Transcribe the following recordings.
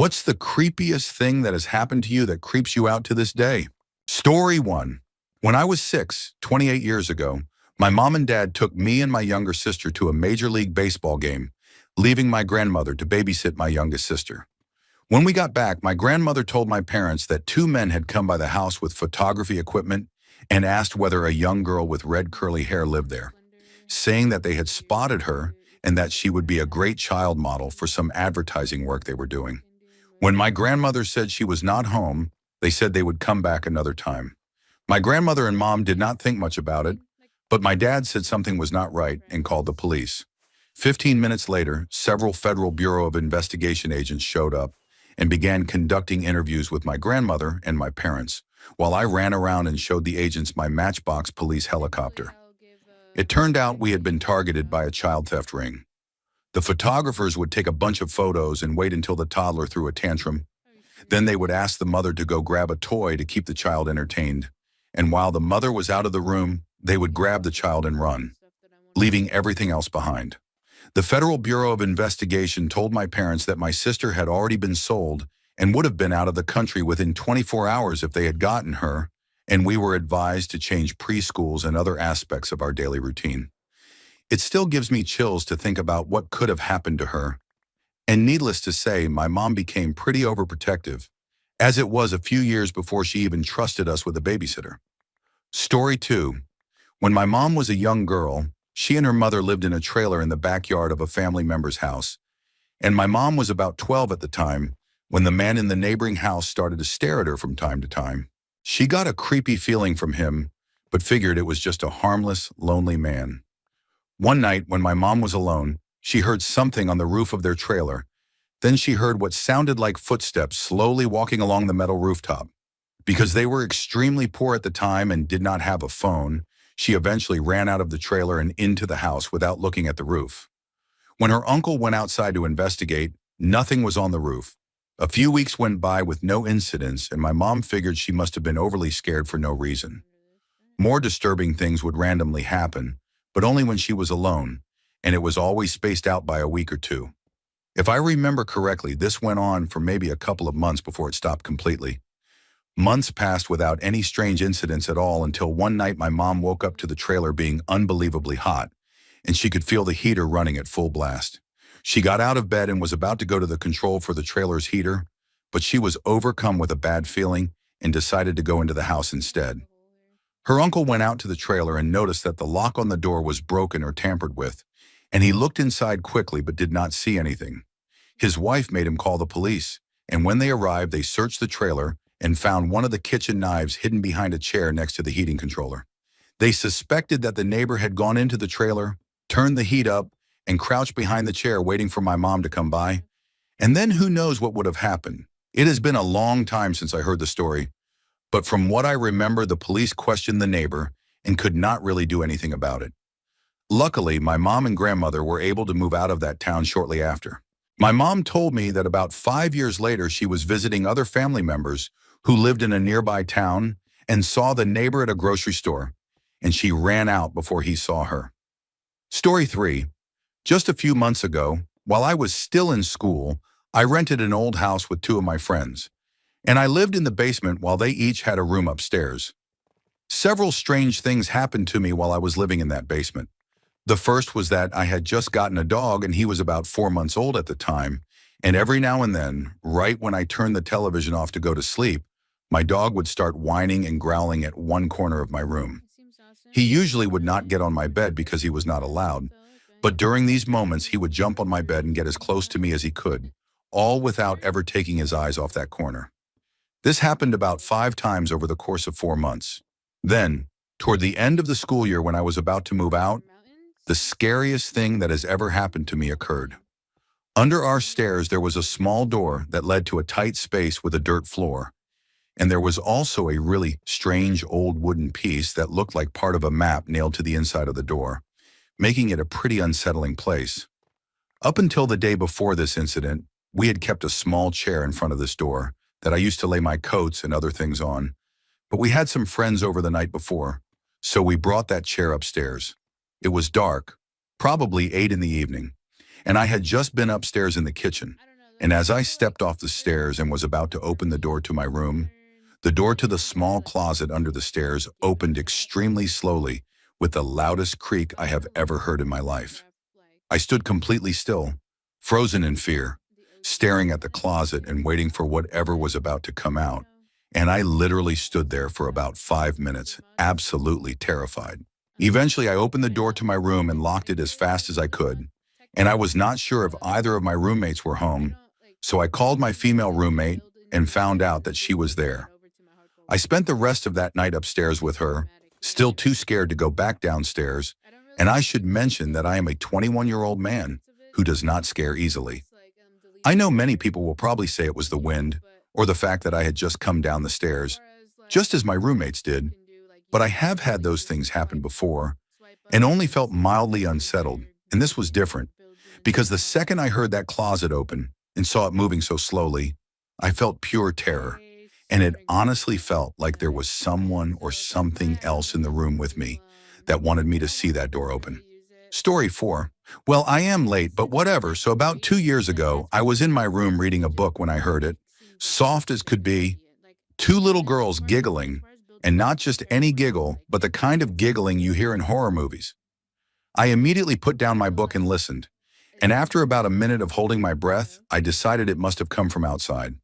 What's the creepiest thing that has happened to you that creeps you out to this day? Story 1. When I was 6, 28 years ago, my mom and dad took me and my younger sister to a Major League Baseball game, leaving my grandmother to babysit my youngest sister. When we got back, my grandmother told my parents that two men had come by the house with photography equipment and asked whether a young girl with red curly hair lived there, saying that they had spotted her and that she would be a great child model for some advertising work they were doing. When my grandmother said she was not home, they said they would come back another time. My grandmother and mom did not think much about it, but my dad said something was not right and called the police. 15 minutes later, several Federal Bureau of Investigation agents showed up and began conducting interviews with my grandmother and my parents, while I ran around and showed the agents my Matchbox police helicopter. It turned out we had been targeted by a child theft ring. The photographers would take a bunch of photos and wait until the toddler threw a tantrum. Then they would ask the mother to go grab a toy to keep the child entertained. And while the mother was out of the room, they would grab the child and run, leaving everything else behind. The Federal Bureau of Investigation told my parents that my sister had already been sold and would have been out of the country within 24 hours if they had gotten her, and we were advised to change preschools and other aspects of our daily routine. It still gives me chills to think about what could have happened to her. And needless to say, my mom became pretty overprotective, as it was a few years before she even trusted us with a babysitter. Story 2. When my mom was a young girl, she and her mother lived in a trailer in the backyard of a family member's house. And my mom was about 12 at the time when the man in the neighboring house started to stare at her from time to time. She got a creepy feeling from him, but figured it was just a harmless, lonely man. One night, when my mom was alone, she heard something on the roof of their trailer. Then she heard what sounded like footsteps slowly walking along the metal rooftop. Because they were extremely poor at the time and did not have a phone, she eventually ran out of the trailer and into the house without looking at the roof. When her uncle went outside to investigate, nothing was on the roof. A few weeks went by with no incidents, and my mom figured she must have been overly scared for no reason. More disturbing things would randomly happen, but only when she was alone, and it was always spaced out by a week or two. If I remember correctly, this went on for maybe a couple of months before it stopped completely. Months passed without any strange incidents at all until one night my mom woke up to the trailer being unbelievably hot, and she could feel the heater running at full blast. She got out of bed and was about to go to the control for the trailer's heater, but she was overcome with a bad feeling and decided to go into the house instead. Her uncle went out to the trailer and noticed that the lock on the door was broken or tampered with, and he looked inside quickly but did not see anything. His wife made him call the police, and when they arrived, they searched the trailer and found one of the kitchen knives hidden behind a chair next to the heating controller. They suspected that the neighbor had gone into the trailer, turned the heat up, and crouched behind the chair waiting for my mom to come by. And then who knows what would have happened. It has been a long time since I heard the story, but from what I remember, the police questioned the neighbor and could not really do anything about it. Luckily, my mom and grandmother were able to move out of that town shortly after. My mom told me that about 5 years later, she was visiting other family members who lived in a nearby town and saw the neighbor at a grocery store, and she ran out before he saw her. Story 3. Just a few months ago, while I was still in school, I rented an old house with two of my friends, and I lived in the basement while they each had a room upstairs. Several strange things happened to me while I was living in that basement. The first was that I had just gotten a dog and he was about 4 months old at the time, and every now and then, right when I turned the television off to go to sleep, my dog would start whining and growling at one corner of my room. He usually would not get on my bed because he was not allowed, but during these moments he would jump on my bed and get as close to me as he could, all without ever taking his eyes off that corner. This happened about 5 times over the course of 4 months. Then, toward the end of the school year when I was about to move out, the scariest thing that has ever happened to me occurred. Under our stairs there was a small door that led to a tight space with a dirt floor. And there was also a really strange old wooden piece that looked like part of a map nailed to the inside of the door, making it a pretty unsettling place. Up until the day before this incident, we had kept a small chair in front of this door that I used to lay my coats and other things on, but we had some friends over the night before, so we brought that chair upstairs. It was dark, probably 8 in the evening, and I had just been upstairs in the kitchen. And as I stepped off the stairs and was about to open the door to my room, the door to the small closet under the stairs opened extremely slowly with the loudest creak I have ever heard in my life. I stood completely still, frozen in fear, staring at the closet and waiting for whatever was about to come out. And I literally stood there for about 5 minutes, absolutely terrified. Eventually, I opened the door to my room and locked it as fast as I could. And I was not sure if either of my roommates were home, so I called my female roommate and found out that she was there. I spent the rest of that night upstairs with her, still too scared to go back downstairs, and I should mention that I am a 21-year-old man who does not scare easily. I know many people will probably say it was the wind or the fact that I had just come down the stairs, just as my roommates did, but I have had those things happen before and only felt mildly unsettled, and this was different because the second I heard that closet open and saw it moving so slowly, I felt pure terror, and it honestly felt like there was someone or something else in the room with me that wanted me to see that door open. Story 4. Well, I am late, but whatever. So about 2 years ago, I was in my room reading a book when I heard it, soft as could be, two little girls giggling, and not just any giggle, but the kind of giggling you hear in horror movies. I immediately put down my book and listened, and after about a minute of holding my breath, I decided it must have come from outside.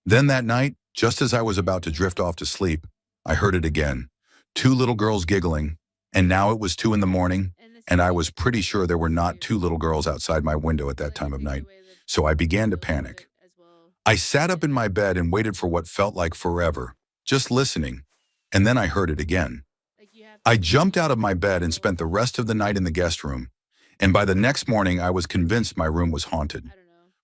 Then that night, just as I was about to drift off to sleep, I heard it again. Two little girls giggling, and now it was 2 in the morning, and I was pretty sure there were not two little girls outside my window at that time of night, so I began to panic. I sat up in my bed and waited for what felt like forever, just listening, and then I heard it again. I jumped out of my bed and spent the rest of the night in the guest room, and by the next morning I was convinced my room was haunted.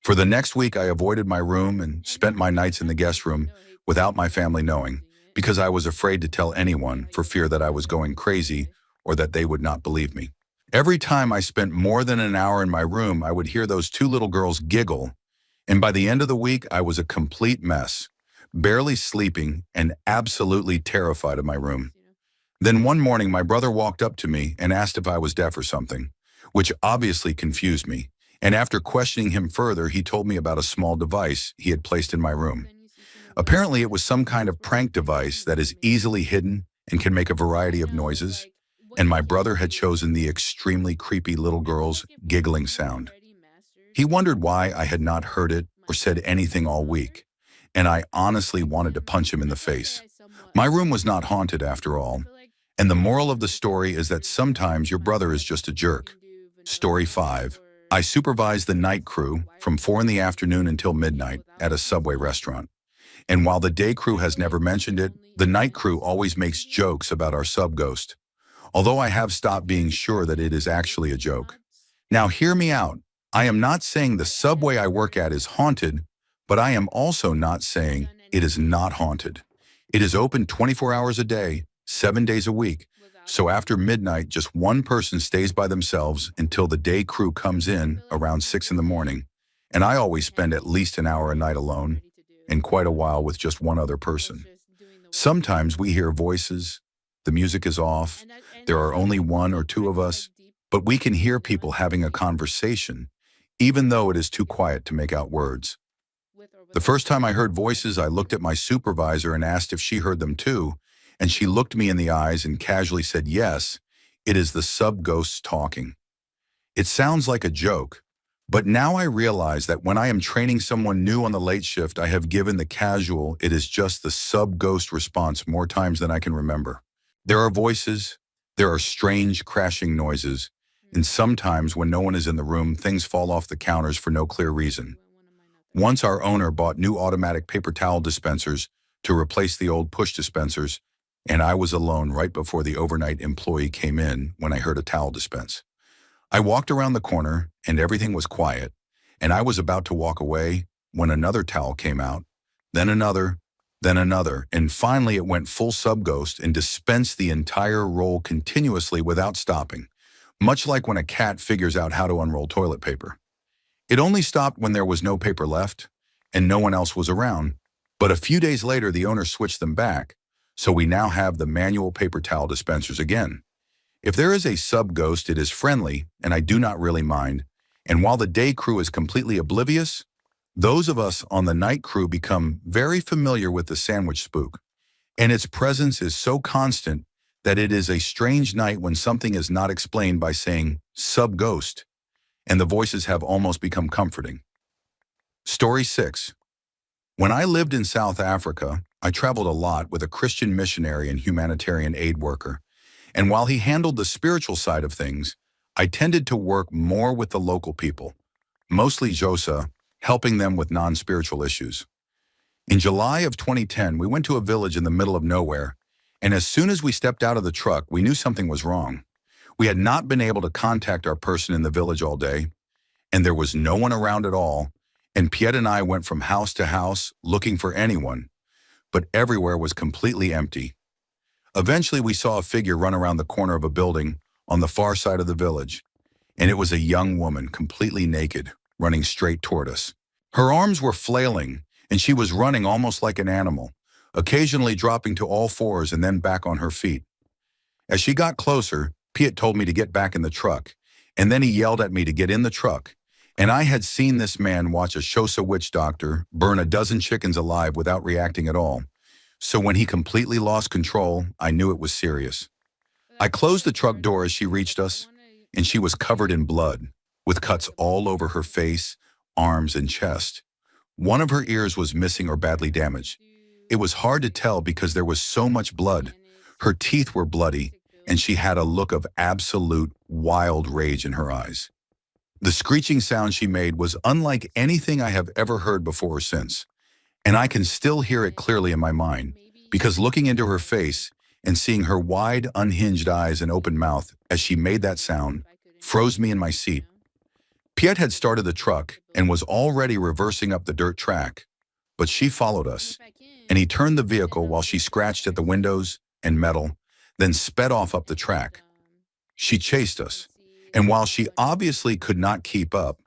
For the next week I avoided my room and spent my nights in the guest room without my family knowing, because I was afraid to tell anyone for fear that I was going crazy or that they would not believe me. Every time I spent more than an hour in my room, I would hear those two little girls giggle, and by the end of the week, I was a complete mess, barely sleeping and absolutely terrified of my room. Then one morning, my brother walked up to me and asked if I was deaf or something, which obviously confused me, and after questioning him further, he told me about a small device he had placed in my room. Apparently, it was some kind of prank device that is easily hidden and can make a variety of noises, and my brother had chosen the extremely creepy little girl's giggling sound. He wondered why I had not heard it or said anything all week, and I honestly wanted to punch him in the face. My room was not haunted after all, and the moral of the story is that sometimes your brother is just a jerk. Story 5. I supervised the night crew from 4 in the afternoon until midnight at a Subway restaurant. And while the day crew has never mentioned it, the night crew always makes jokes about our sub-ghost, although I have stopped being sure that it is actually a joke. Now hear me out. I am not saying the Subway I work at is haunted, but I am also not saying it is not haunted. It is open 24 hours a day, 7 days a week. So after midnight, just one person stays by themselves until the day crew comes in around 6 in the morning. And I always spend at least an hour a night alone, and quite a while with just one other person. Sometimes we hear voices, the music is off, there are only 1 or 2 of us, but we can hear people having a conversation, even though it is too quiet to make out words. The first time I heard voices, I looked at my supervisor and asked if she heard them too, and she looked me in the eyes and casually said, "Yes, it is the sub-ghosts talking." It sounds like a joke, but now I realize that when I am training someone new on the late shift, I have given the casual "it is just the sub-ghost" response more times than I can remember. There are voices, there are strange crashing noises, and sometimes when no one is in the room, things fall off the counters for no clear reason. Once our owner bought new automatic paper towel dispensers to replace the old push dispensers, and I was alone right before the overnight employee came in when I heard a towel dispense. I walked around the corner and everything was quiet, and I was about to walk away when another towel came out, then another, and finally it went full sub-ghost and dispensed the entire roll continuously without stopping, much like when a cat figures out how to unroll toilet paper. It only stopped when there was no paper left and no one else was around, but a few days later the owner switched them back, so we now have the manual paper towel dispensers again. If there is a sub-ghost, it is friendly, and I do not really mind, and while the day crew is completely oblivious, Those of us on the night crew become very familiar with the sandwich spook, and its presence is so constant that it is a strange night when something is not explained by saying, "sub-ghost," and the voices have almost become comforting. Story 6. When I lived in South Africa, I traveled a lot with a Christian missionary and humanitarian aid worker, and while he handled the spiritual side of things, I tended to work more with the local people, mostly Xhosa, helping them with non-spiritual issues. In July of 2010, we went to a village in the middle of nowhere, and as soon as we stepped out of the truck, we knew something was wrong. We had not been able to contact our person in the village all day, and there was no one around at all, and Piet and I went from house to house looking for anyone, but everywhere was completely empty. Eventually, we saw a figure run around the corner of a building on the far side of the village, and it was a young woman, completely naked, running straight toward us. Her arms were flailing, and she was running almost like an animal, occasionally dropping to all fours and then back on her feet. As she got closer, Piet told me to get back in the truck, and then he yelled at me to get in the truck. And I had seen this man watch a Xhosa witch doctor burn a dozen chickens alive without reacting at all. So when he completely lost control, I knew it was serious. I closed the truck door as she reached us, and she was covered in blood, with cuts all over her face, arms, and chest. One of her ears was missing or badly damaged. It was hard to tell because there was so much blood. Her teeth were bloody, and she had a look of absolute wild rage in her eyes. The screeching sound she made was unlike anything I have ever heard before or since, and I can still hear it clearly in my mind, because looking into her face and seeing her wide, unhinged eyes and open mouth as she made that sound froze me in my seat. Piet had started the truck and was already reversing up the dirt track, but she followed us, and he turned the vehicle while she scratched at the windows and metal, then sped off up the track. She chased us, and while she obviously could not keep up,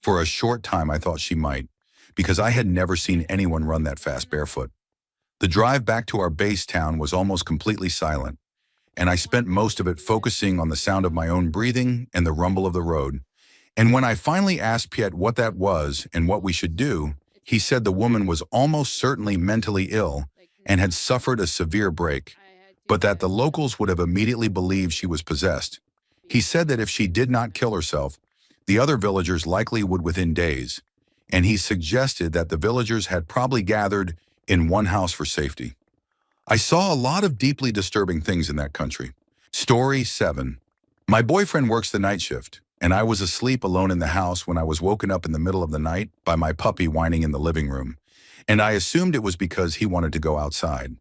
for a short time I thought she might, because I had never seen anyone run that fast barefoot. The drive back to our base town was almost completely silent, and I spent most of it focusing on the sound of my own breathing and the rumble of the road. And when I finally asked Piet what that was and what we should do, he said the woman was almost certainly mentally ill and had suffered a severe break, but that the locals would have immediately believed she was possessed. He said that if she did not kill herself, the other villagers likely would within days, and he suggested that the villagers had probably gathered in one house for safety. I saw a lot of deeply disturbing things in that country. Story 7. My boyfriend works the night shift, and I was asleep alone in the house when I was woken up in the middle of the night by my puppy whining in the living room, and I assumed it was because he wanted to go outside.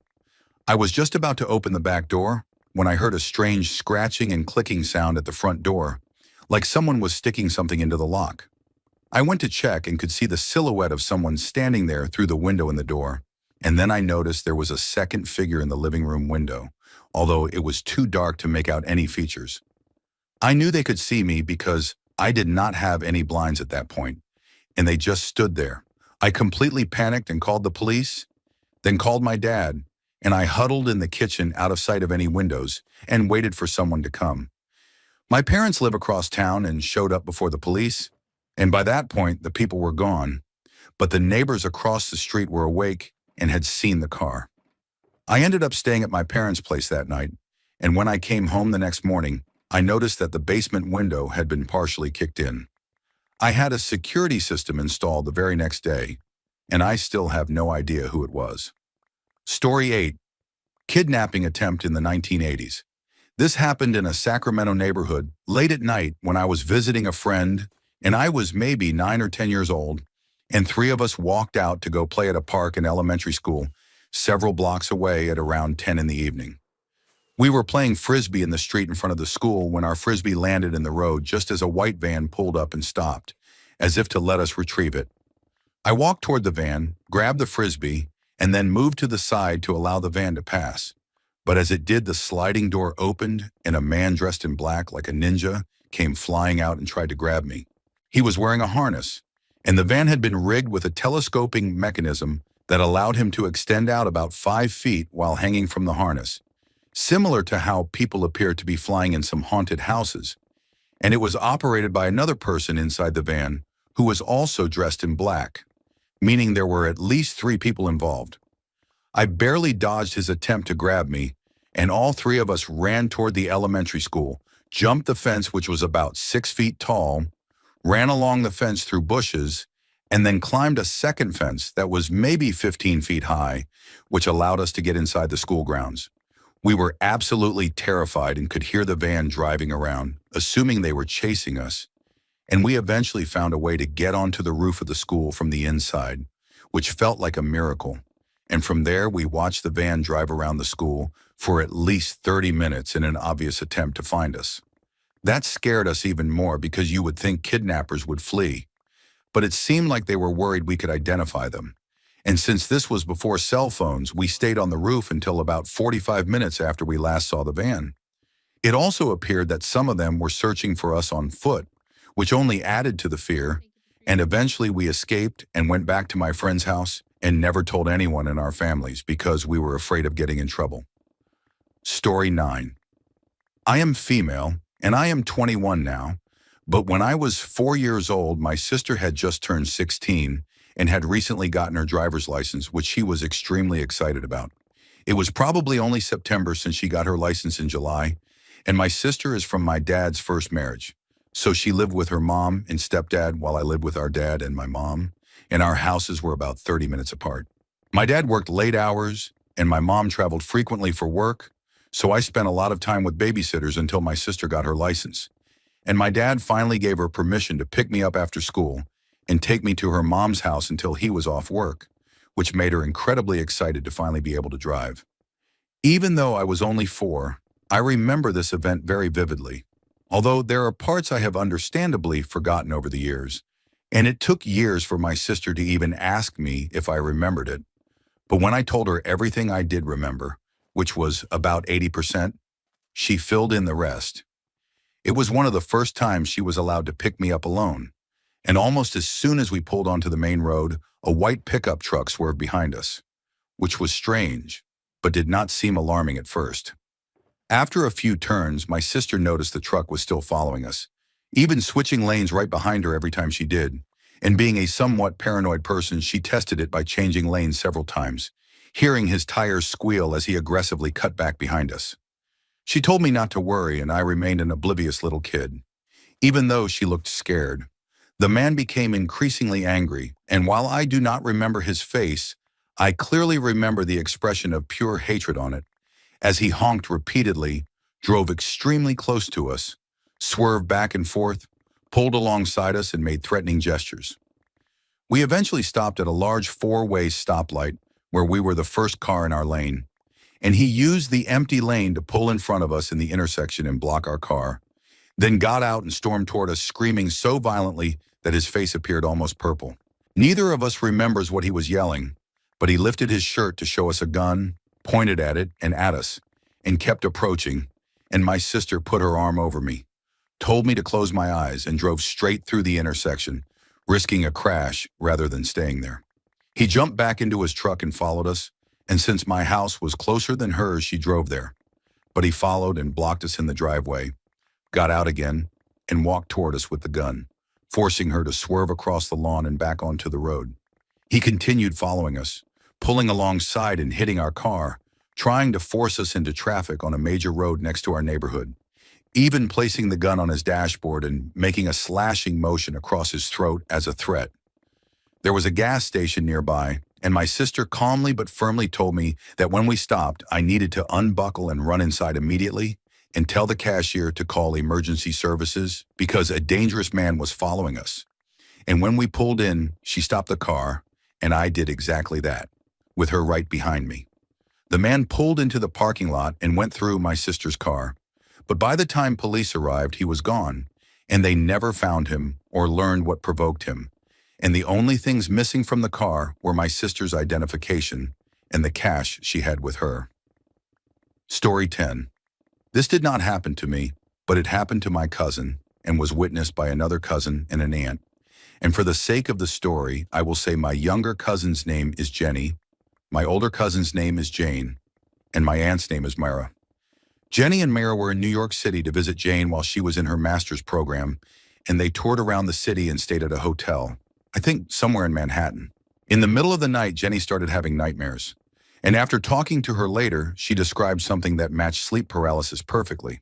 I was just about to open the back door when I heard a strange scratching and clicking sound at the front door, like someone was sticking something into the lock. I went to check and could see the silhouette of someone standing there through the window in the door, and then I noticed there was a second figure in the living room window, although it was too dark to make out any features. I knew they could see me because I did not have any blinds at that point, and they just stood there. I completely panicked and called the police, then called my dad, and I huddled in the kitchen out of sight of any windows and waited for someone to come. My parents live across town and showed up before the police, and by that point the people were gone, but the neighbors across the street were awake and had seen the car. I ended up staying at my parents' place that night, and when I came home the next morning, I noticed that the basement window had been partially kicked in. I had a security system installed the very next day, and I still have no idea who it was. Story 8. Kidnapping attempt in the 1980s. This happened in a Sacramento neighborhood late at night when I was visiting a friend, and I was maybe 9 or 10 years old, and 3 of us walked out to go play at a park in elementary school several blocks away at around 10 in the evening. We were playing frisbee in the street in front of the school when our frisbee landed in the road just as a white van pulled up and stopped, as if to let us retrieve it. I walked toward the van, grabbed the frisbee, and then moved to the side to allow the van to pass. But as it did, the sliding door opened and a man dressed in black like a ninja came flying out and tried to grab me. He was wearing a harness, and the van had been rigged with a telescoping mechanism that allowed him to extend out about 5 feet while hanging from the harness, similar to how people appear to be flying in some haunted houses. And it was operated by another person inside the van who was also dressed in black. meaning there were at least 3 people involved. I barely dodged his attempt to grab me, and all 3 of us ran toward the elementary school, jumped the fence, which was about 6 feet tall, ran along the fence through bushes, and then climbed a second fence that was maybe 15 feet high, which allowed us to get inside the school grounds. We were absolutely terrified and could hear the van driving around, assuming they were chasing us. And we eventually found a way to get onto the roof of the school from the inside, which felt like a miracle. And from there, we watched the van drive around the school for at least 30 minutes in an obvious attempt to find us. That scared us even more because you would think kidnappers would flee. But it seemed like they were worried we could identify them. And since this was before cell phones, we stayed on the roof until about 45 minutes after we last saw the van. It also appeared that some of them were searching for us on foot, which only added to the fear, and eventually we escaped and went back to my friend's house and never told anyone in our families because we were afraid of getting in trouble. Story 9. I am female, and I am 21 now, but when I was 4 years old, my sister had just turned 16 and had recently gotten her driver's license, which she was extremely excited about. It was probably only September since she got her license in July, and my sister is from my dad's first marriage. So she lived with her mom and stepdad while I lived with our dad and my mom, and our houses were about 30 minutes apart. My dad worked late hours, and my mom traveled frequently for work, so I spent a lot of time with babysitters until my sister got her license. And my dad finally gave her permission to pick me up after school and take me to her mom's house until he was off work, which made her incredibly excited to finally be able to drive. Even though I was only 4, I remember this event very vividly, although there are parts I have understandably forgotten over the years, and it took years for my sister to even ask me if I remembered it. But when I told her everything I did remember, which was about 80%, she filled in the rest. It was one of the first times she was allowed to pick me up alone, and almost as soon as we pulled onto the main road, a white pickup truck swerved behind us, which was strange, but did not seem alarming at first. After a few turns, my sister noticed the truck was still following us, even switching lanes right behind her every time she did, and being a somewhat paranoid person, she tested it by changing lanes several times, hearing his tires squeal as he aggressively cut back behind us. She told me not to worry, and I remained an oblivious little kid. Even though she looked scared, the man became increasingly angry, and while I do not remember his face, I clearly remember the expression of pure hatred on it, as he honked repeatedly, drove extremely close to us, swerved back and forth, pulled alongside us, and made threatening gestures. We eventually stopped at a large 4-way stoplight where we were the first car in our lane, and he used the empty lane to pull in front of us in the intersection and block our car, then got out and stormed toward us, screaming so violently that his face appeared almost purple. Neither of us remembers what he was yelling, but he lifted his shirt to show us a gun, pointed at it and at us, and kept approaching, and my sister put her arm over me, told me to close my eyes, and drove straight through the intersection, risking a crash rather than staying there. He jumped back into his truck and followed us, and since my house was closer than hers, she drove there. But he followed and blocked us in the driveway, got out again, and walked toward us with the gun, forcing her to swerve across the lawn and back onto the road. He continued following us, pulling alongside and hitting our car, trying to force us into traffic on a major road next to our neighborhood, even placing the gun on his dashboard and making a slashing motion across his throat as a threat. There was a gas station nearby, and my sister calmly but firmly told me that when we stopped, I needed to unbuckle and run inside immediately and tell the cashier to call emergency services because a dangerous man was following us. And when we pulled in, she stopped the car, and I did exactly that, with her right behind me. The man pulled into the parking lot and went through my sister's car, but by the time police arrived, he was gone, and they never found him or learned what provoked him. And the only things missing from the car were my sister's identification and the cash she had with her. Story 10. This did not happen to me, but it happened to my cousin and was witnessed by another cousin and an aunt. And for the sake of the story, I will say my younger cousin's name is Jenny, my older cousin's name is Jane, and my aunt's name is Myra. Jenny and Myra were in New York City to visit Jane while she was in her master's program, and they toured around the city and stayed at a hotel, I think somewhere in Manhattan. In the middle of the night, Jenny started having nightmares. And after talking to her later, she described something that matched sleep paralysis perfectly,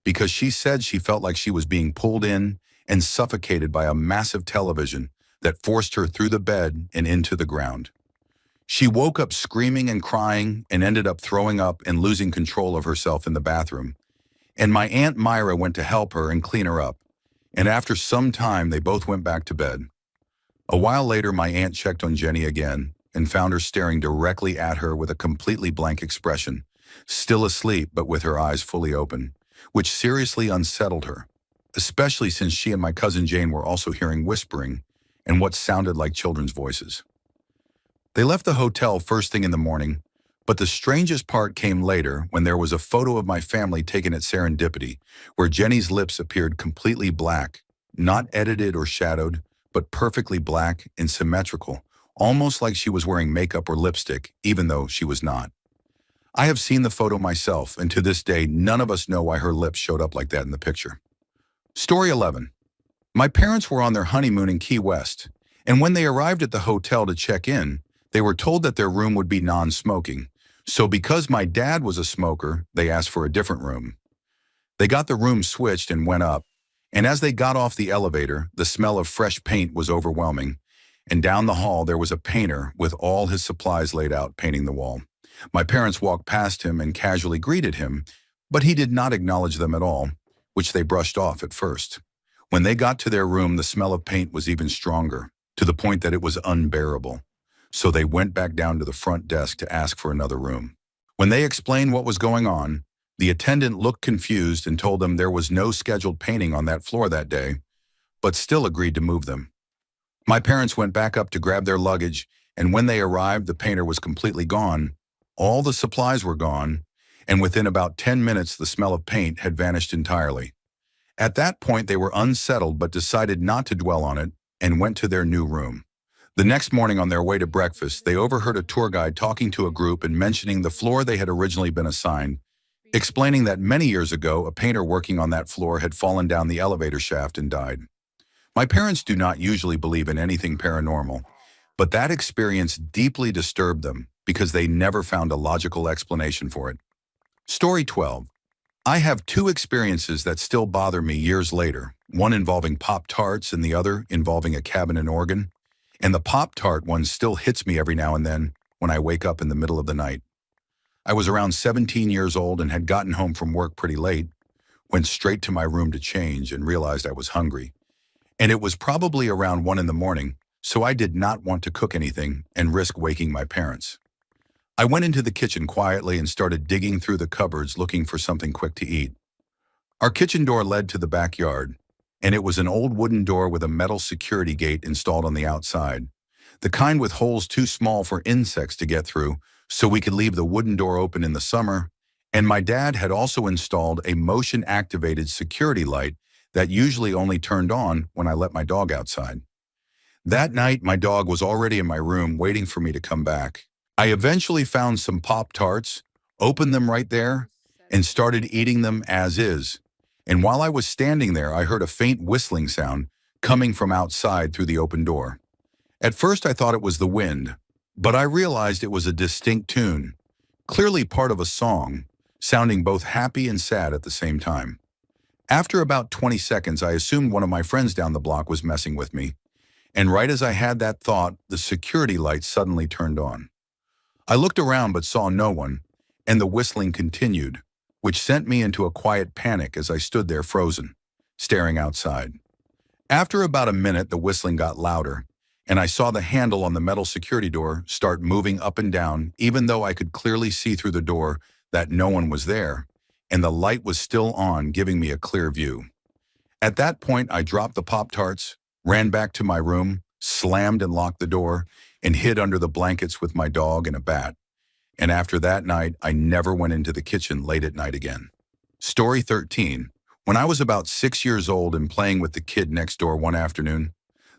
because she said she felt like she was being pulled in and suffocated by a massive television that forced her through the bed and into the ground. She woke up screaming and crying and ended up throwing up and losing control of herself in the bathroom. And my Aunt Myra went to help her and clean her up. And after some time, they both went back to bed. A while later, my aunt checked on Jenny again and found her staring directly at her with a completely blank expression, still asleep but with her eyes fully open, which seriously unsettled her, especially since she and my cousin Jane were also hearing whispering and what sounded like children's voices. They left the hotel first thing in the morning, but the strangest part came later when there was a photo of my family taken at serendipity, where Jenny's lips appeared completely black, not edited or shadowed, but perfectly black and symmetrical, almost like she was wearing makeup or lipstick, even though she was not. I have seen the photo myself, and to this day, none of us know why her lips showed up like that in the picture. Story 11. My parents were on their honeymoon in Key West, and when they arrived at the hotel to check in, they were told that their room would be non-smoking. So because my dad was a smoker, they asked for a different room. They got the room switched and went up, and as they got off the elevator, the smell of fresh paint was overwhelming, and down the hall there was a painter with all his supplies laid out painting the wall. My parents walked past him and casually greeted him, but he did not acknowledge them at all, which they brushed off at first. When they got to their room, the smell of paint was even stronger, to the point that it was unbearable. So they went back down to the front desk to ask for another room. When they explained what was going on, the attendant looked confused and told them there was no scheduled painting on that floor that day, but still agreed to move them. My parents went back up to grab their luggage, and when they arrived, the painter was completely gone. All the supplies were gone, and within about 10 minutes, the smell of paint had vanished entirely. At that point, they were unsettled but decided not to dwell on it and went to their new room. The next morning on their way to breakfast, they overheard a tour guide talking to a group and mentioning the floor they had originally been assigned, explaining that many years ago, a painter working on that floor had fallen down the elevator shaft and died. My parents do not usually believe in anything paranormal, but that experience deeply disturbed them because they never found a logical explanation for it. Story 12. I have two experiences that still bother me years later, one involving Pop-Tarts and the other involving a cabinet organ. And the Pop-Tart one still hits me every now and then when I wake up in the middle of the night. I was around 17 years old and had gotten home from work pretty late, went straight to my room to change and realized I was hungry. And it was probably around 1 in the morning, so I did not want to cook anything and risk waking my parents. I went into the kitchen quietly and started digging through the cupboards looking for something quick to eat. Our kitchen door led to the backyard, and it was an old wooden door with a metal security gate installed on the outside, the kind with holes too small for insects to get through, so we could leave the wooden door open in the summer, and my dad had also installed a motion-activated security light that usually only turned on when I let my dog outside. That night, my dog was already in my room waiting for me to come back. I eventually found some Pop-Tarts, opened them right there, and started eating them as is. And while I was standing there, I heard a faint whistling sound coming from outside through the open door. At first, I thought it was the wind, but I realized it was a distinct tune, clearly part of a song, sounding both happy and sad at the same time. After about 20 seconds, I assumed one of my friends down the block was messing with me, and right as I had that thought, the security light suddenly turned on. I looked around but saw no one, and the whistling continued, which sent me into a quiet panic as I stood there frozen, staring outside. After about a minute, the whistling got louder, and I saw the handle on the metal security door start moving up and down, even though I could clearly see through the door that no one was there, and the light was still on, giving me a clear view. At that point, I dropped the Pop-Tarts, ran back to my room, slammed and locked the door, and hid under the blankets with my dog and a bat. And after that night, I never went into the kitchen late at night again. Story 13. When I was about 6 years old and playing with the kid next door one afternoon,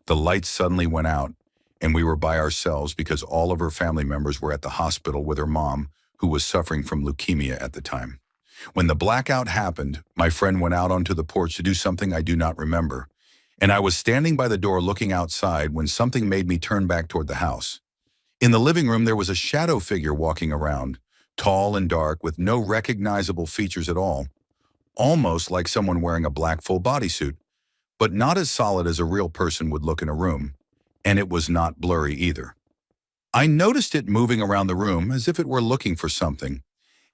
the lights suddenly went out, and we were by ourselves because all of her family members were at the hospital with her mom, who was suffering from leukemia at the time. When the blackout happened, my friend went out onto the porch to do something I do not remember, and I was standing by the door looking outside when something made me turn back toward the house. In the living room, there was a shadow figure walking around, tall and dark with no recognizable features at all, almost like someone wearing a black full bodysuit, but not as solid as a real person would look in a room, and it was not blurry either. I noticed it moving around the room as if it were looking for something,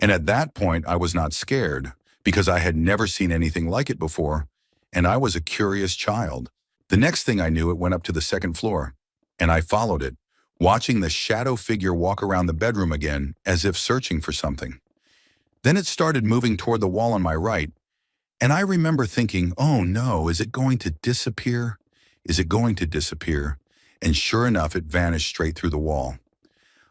and at that point I was not scared because I had never seen anything like it before, and I was a curious child. The next thing I knew, it went up to the second floor, and I followed it, watching the shadow figure walk around the bedroom again as if searching for something. Then it started moving toward the wall on my right, and I remember thinking, oh no, is it going to disappear? Is it going to disappear? And sure enough, it vanished straight through the wall.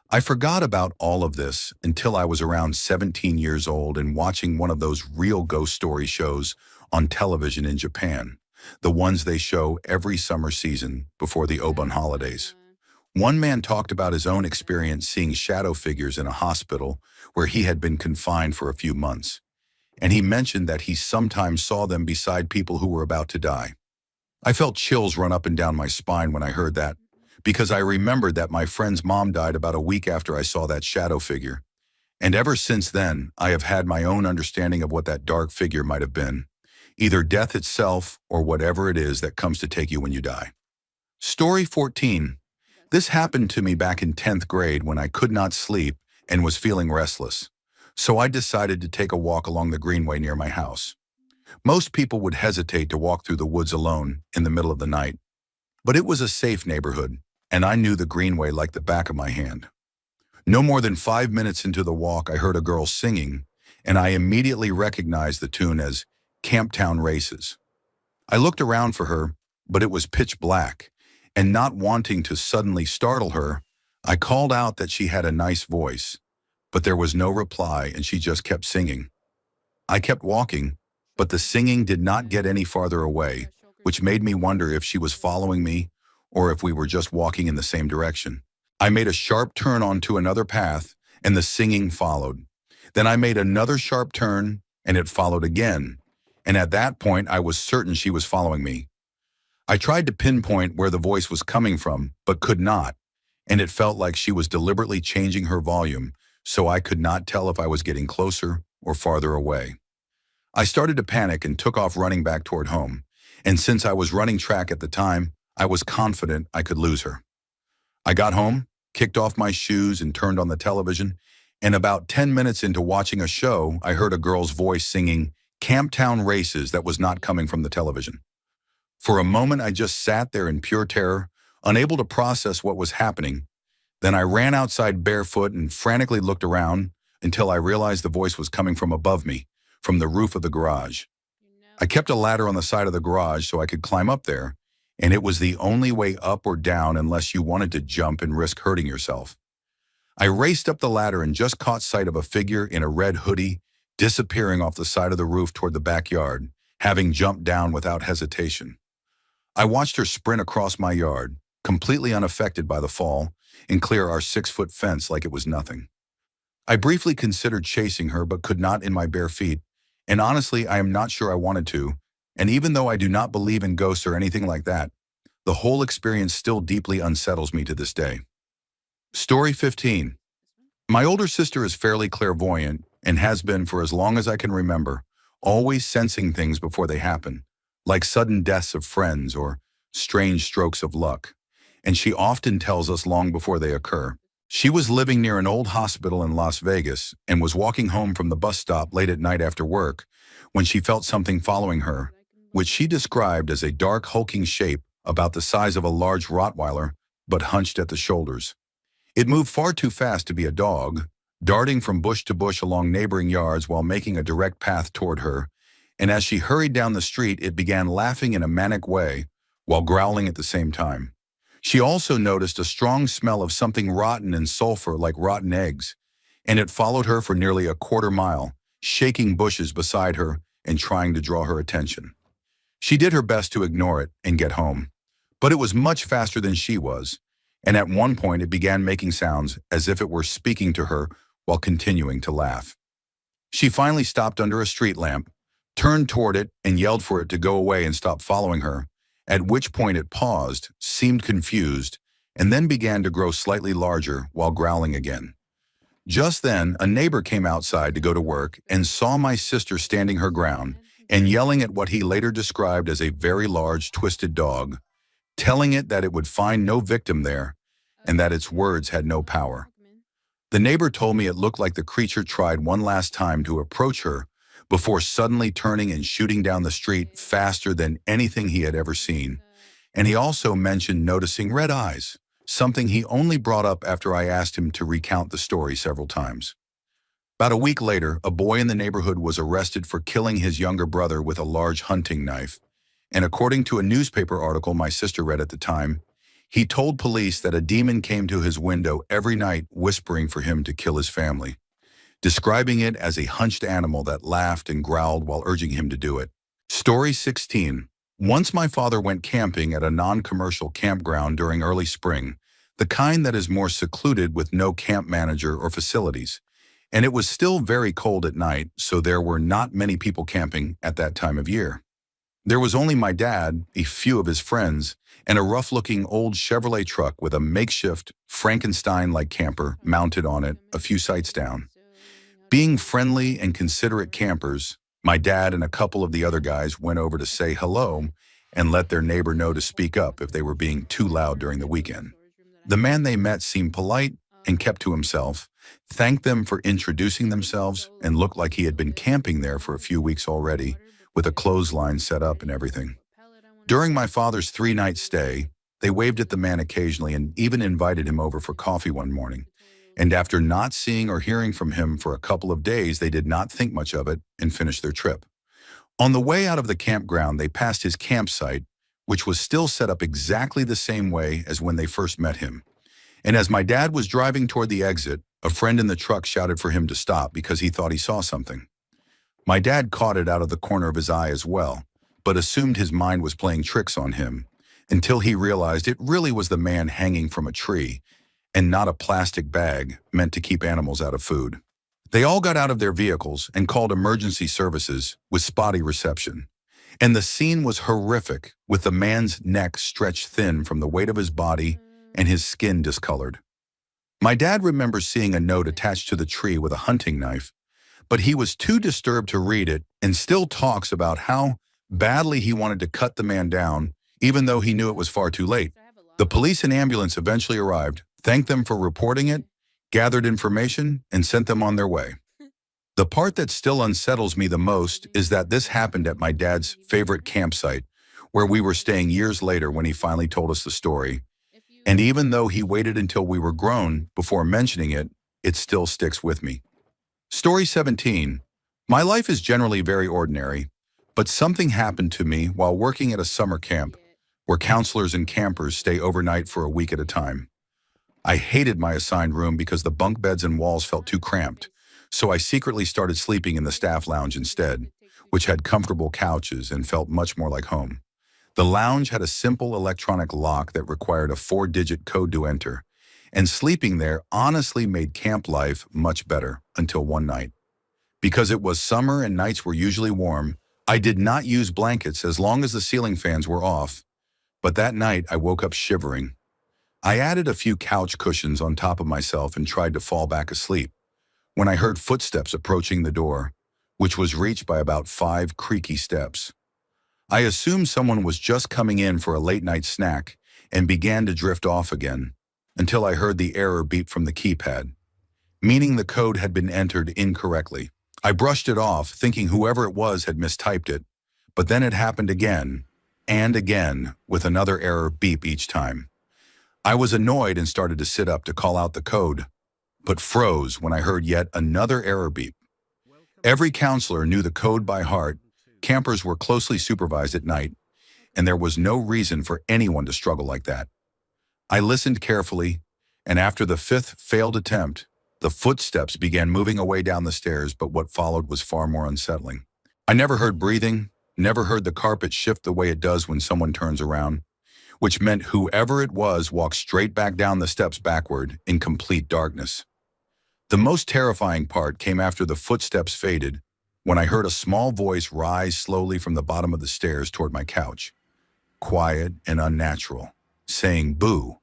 I forgot about all of this until I was around 17 years old and watching one of those real ghost story shows on television in Japan, the ones they show every summer season before the Obon holidays. One man talked about his own experience seeing shadow figures in a hospital where he had been confined for a few months, and he mentioned that he sometimes saw them beside people who were about to die. I felt chills run up and down my spine when I heard that, because I remembered that my friend's mom died about a week after I saw that shadow figure. And ever since then, I have had my own understanding of what that dark figure might have been, either death itself or whatever it is that comes to take you when you die. Story 14. This happened to me back in 10th grade when I could not sleep and was feeling restless. So I decided to take a walk along the greenway near my house. Most people would hesitate to walk through the woods alone in the middle of the night, but it was a safe neighborhood, and I knew the greenway like the back of my hand. No more than 5 minutes into the walk, I heard a girl singing, and I immediately recognized the tune as Camptown Races. I looked around for her, but it was pitch black, and not wanting to suddenly startle her, I called out that she had a nice voice, but there was no reply and she just kept singing. I kept walking, but the singing did not get any farther away, which made me wonder if she was following me or if we were just walking in the same direction. I made a sharp turn onto another path and the singing followed. Then I made another sharp turn and it followed again. And at that point, I was certain she was following me. I tried to pinpoint where the voice was coming from, but could not, and it felt like she was deliberately changing her volume, so I could not tell if I was getting closer or farther away. I started to panic and took off running back toward home, and since I was running track at the time, I was confident I could lose her. I got home, kicked off my shoes, and turned on the television, and about 10 minutes into watching a show, I heard a girl's voice singing Camptown Races that was not coming from the television. For a moment, I just sat there in pure terror, unable to process what was happening. Then I ran outside barefoot and frantically looked around until I realized the voice was coming from above me, from the roof of the garage. I kept a ladder on the side of the garage so I could climb up there, and it was the only way up or down unless you wanted to jump and risk hurting yourself. I raced up the ladder and just caught sight of a figure in a red hoodie disappearing off the side of the roof toward the backyard, having jumped down without hesitation. I watched her sprint across my yard, completely unaffected by the fall, and clear our 6-foot fence like it was nothing. I briefly considered chasing her but could not in my bare feet, and honestly I am not sure I wanted to, and even though I do not believe in ghosts or anything like that, the whole experience still deeply unsettles me to this day. Story 15. My older sister is fairly clairvoyant and has been for as long as I can remember, always sensing things before they happen, like sudden deaths of friends or strange strokes of luck, and she often tells us long before they occur. She was living near an old hospital in Las Vegas and was walking home from the bus stop late at night after work when she felt something following her, which she described as a dark, hulking shape about the size of a large Rottweiler, but hunched at the shoulders. It moved far too fast to be a dog, darting from bush to bush along neighboring yards while making a direct path toward her, and as she hurried down the street, it began laughing in a manic way while growling at the same time. She also noticed a strong smell of something rotten and sulfur like rotten eggs, and it followed her for nearly a quarter mile, shaking bushes beside her and trying to draw her attention. She did her best to ignore it and get home, but it was much faster than she was, and at one point it began making sounds as if it were speaking to her while continuing to laugh. She finally stopped under a street lamp, turned toward it, and yelled for it to go away and stop following her, at which point it paused, seemed confused, and then began to grow slightly larger while growling again. Just then, a neighbor came outside to go to work and saw my sister standing her ground and yelling at what he later described as a very large, twisted dog, telling it that it would find no victim there and that its words had no power. The neighbor told me it looked like the creature tried one last time to approach her before suddenly turning and shooting down the street faster than anything he had ever seen. And he also mentioned noticing red eyes, something he only brought up after I asked him to recount the story several times. About a week later, a boy in the neighborhood was arrested for killing his younger brother with a large hunting knife. And according to a newspaper article my sister read at the time, he told police that a demon came to his window every night whispering for him to kill his family, describing it as a hunched animal that laughed and growled while urging him to do it. Story 16. Once my father went camping at a non-commercial campground during early spring, the kind that is more secluded with no camp manager or facilities. And it was still very cold at night, so there were not many people camping at that time of year. There was only my dad, a few of his friends, and a rough-looking old Chevrolet truck with a makeshift Frankenstein-like camper mounted on it a few sites down. Being friendly and considerate campers, my dad and a couple of the other guys went over to say hello and let their neighbor know to speak up if they were being too loud during the weekend. The man they met seemed polite and kept to himself, thanked them for introducing themselves, and looked like he had been camping there for a few weeks already, with a clothesline set up and everything. During my father's 3-night stay, they waved at the man occasionally and even invited him over for coffee one morning. And after not seeing or hearing from him for a couple of days, they did not think much of it and finished their trip. On the way out of the campground, they passed his campsite, which was still set up exactly the same way as when they first met him. And as my dad was driving toward the exit, a friend in the truck shouted for him to stop because he thought he saw something. My dad caught it out of the corner of his eye as well, but assumed his mind was playing tricks on him, until he realized it really was the man hanging from a tree, and not a plastic bag meant to keep animals out of food. They all got out of their vehicles and called emergency services with spotty reception. And the scene was horrific, with the man's neck stretched thin from the weight of his body and his skin discolored. My dad remembers seeing a note attached to the tree with a hunting knife, but he was too disturbed to read it and still talks about how badly he wanted to cut the man down, even though he knew it was far too late. The police and ambulance eventually arrived, thanked them for reporting it, gathered information, and sent them on their way. The part that still unsettles me the most is that this happened at my dad's favorite campsite, where we were staying years later when he finally told us the story. And even though he waited until we were grown before mentioning it, it still sticks with me. Story 17. My life is generally very ordinary, but something happened to me while working at a summer camp, where counselors and campers stay overnight for a week at a time. I hated my assigned room because the bunk beds and walls felt too cramped, so I secretly started sleeping in the staff lounge instead, which had comfortable couches and felt much more like home. The lounge had a simple electronic lock that required a 4-digit code to enter, and sleeping there honestly made camp life much better until one night. Because it was summer and nights were usually warm, I did not use blankets as long as the ceiling fans were off, but that night I woke up shivering. I added a few couch cushions on top of myself and tried to fall back asleep, when I heard footsteps approaching the door, which was reached by about 5 creaky steps. I assumed someone was just coming in for a late-night snack and began to drift off again, until I heard the error beep from the keypad, meaning the code had been entered incorrectly. I brushed it off, thinking whoever it was had mistyped it, but then it happened again, and again, with another error beep each time. I was annoyed and started to sit up to call out the code, but froze when I heard yet another error beep. Every counselor knew the code by heart, campers were closely supervised at night, and there was no reason for anyone to struggle like that. I listened carefully, and after the 5th failed attempt, the footsteps began moving away down the stairs, but what followed was far more unsettling. I never heard breathing, never heard the carpet shift the way it does when someone turns around, which meant whoever it was walked straight back down the steps backward in complete darkness. The most terrifying part came after the footsteps faded, when I heard a small voice rise slowly from the bottom of the stairs toward my couch. quiet and unnatural, saying boo.